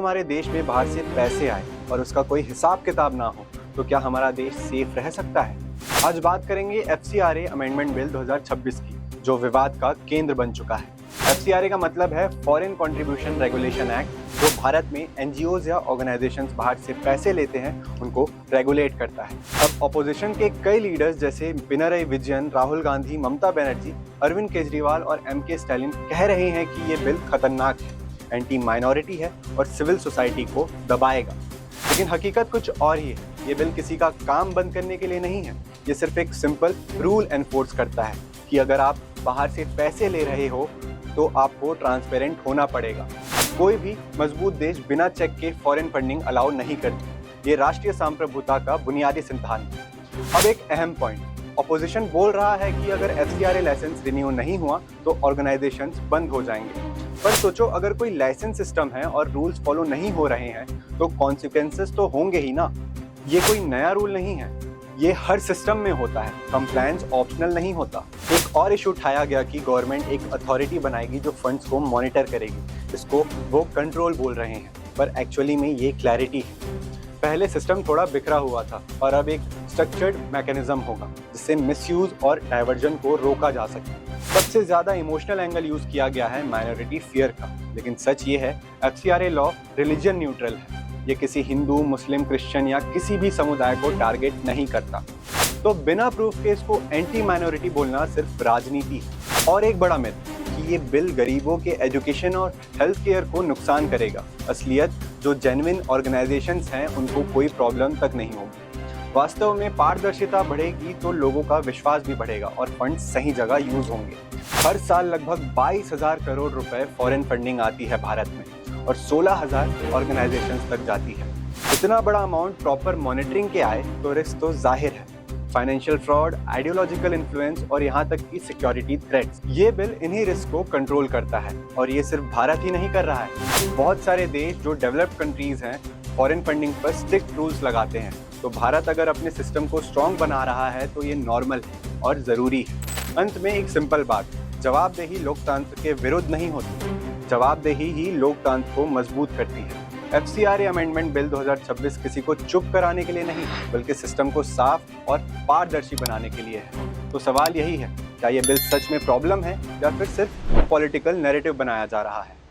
हमारे देश में बाहर से पैसे आए और उसका कोई हिसाब किताब ना हो तो क्या हमारा देश सेफ रह सकता है? आज बात करेंगे FCRA अमेंडमेंट बिल 2026 की, जो विवाद का केंद्र बन चुका है। FCRA का मतलब है फॉरेन कंट्रीब्यूशन रेगुलेशन एक्ट, जो भारत में NGOs या ऑर्गेनाइजेशंस बाहर से पैसे लेते हैं उनको रेगुलेट करता है। अब ऑपोजिशन के कई लीडर्स जैसे पिनरई विजयन, राहुल गांधी, ममता बनर्जी, अरविंद केजरीवाल और MK स्टालिन कह रहे हैं कि ये बिल खतरनाक है, एंटी माइनॉरिटी है और सिविल सोसाइटी को दबाएगा। लेकिन हकीकत कुछ और ही है। ये बिल किसी का काम बंद करने के लिए नहीं है। ये सिर्फ एक सिंपल रूल एनफोर्स करता है कि अगर आप बाहर से पैसे ले रहे हो तो आपको ट्रांसपेरेंट होना पड़ेगा। कोई भी मजबूत देश बिना चेक के फॉरेन फंडिंग अलाउ नहीं करती। ये राष्ट्रीय संप्रभुता का बुनियादी सिद्धांत है। अब एक अहम पॉइंट, ऑपोजिशन बोल रहा है कि अगर FCRA लाइसेंस रिन्यू नहीं हुआ तो ऑर्गेनाइजेशंस बंद हो जाएंगे। पर सोचो, अगर कोई लाइसेंस सिस्टम है और रूल्स फॉलो नहीं हो रहे हैं तो कॉन्सिक्वेंसेस तो होंगे ही ना। ये कोई नया रूल नहीं है, ये हर सिस्टम में होता है। कंप्लायंस ऑप्शनल नहीं होता। एक और इशू उठाया गया कि गवर्नमेंट एक अथॉरिटी बनाएगी जो फंड्स को मॉनिटर करेगी। इसको वो कंट्रोल बोल रहे हैं, पर एक्चुअली में ये क्लैरिटी है। पहले सिस्टम थोड़ा बिखरा हुआ था और अब एक स्ट्रक्चर्ड मैकेनिज्म होगा जिससे मिसयूज और डाइवर्जन को रोका जा सके। सबसे ज्यादा इमोशनल एंगल यूज किया गया है माइनॉरिटी फियर का, लेकिन सच ये है FCRA लॉ रिलीजन न्यूट्रल है। ये किसी हिंदू, मुस्लिम, क्रिश्चियन या किसी भी समुदाय को टारगेट नहीं करता। तो बिना प्रूफ के इसको एंटी माइनॉरिटी बोलना सिर्फ राजनीति है। और एक बड़ा मिथ कि ये बिल गरीबों के एजुकेशन और हेल्थ केयर को नुकसान करेगा। असलियत, जो जेन्युइन ऑर्गेनाइजेशंस हैं उनको कोई प्रॉब्लम तक नहीं होगी। वास्तव में पारदर्शिता बढ़ेगी तो लोगों का विश्वास भी बढ़ेगा और फंड सही जगह यूज होंगे। हर साल लगभग 22,000 करोड़ रुपए फॉरेन फंडिंग आती है भारत में और 16,000 ऑर्गेनाइजेशंस तक जाती है। इतना बड़ा अमाउंट प्रॉपर मॉनिटरिंग के आए तो रिस्क तो जाहिर है। फाइनेंशियल फ्रॉड, आइडियोलॉजिकल इन्फ्लुएंस और यहाँ तक कि सिक्योरिटी थ्रेट्स। ये बिल इन्हीं रिस्क को कंट्रोल करता है और ये सिर्फ भारत ही नहीं कर रहा है। बहुत सारे देश जो डेवलप्ड कंट्रीज हैं फॉरेन फंडिंग पर स्ट्रिक्ट रूल्स लगाते हैं। तो भारत अगर अपने सिस्टम को स्ट्रॉन्ग बना रहा है तो ये नॉर्मल है और ज़रूरी है। अंत में एक सिंपल बात, जवाबदेही लोकतंत्र के विरुद्ध नहीं होती, जवाबदेही ही लोकतंत्र को मजबूत करती है। FCRA अमेंडमेंट बिल 2026 किसी को चुप कराने के लिए नहीं, बल्कि सिस्टम को साफ और पारदर्शी बनाने के लिए है। तो सवाल यही है, क्या ये बिल सच में प्रॉब्लम है या फिर सिर्फ पॉलिटिकल नैरेटिव बनाया जा रहा है?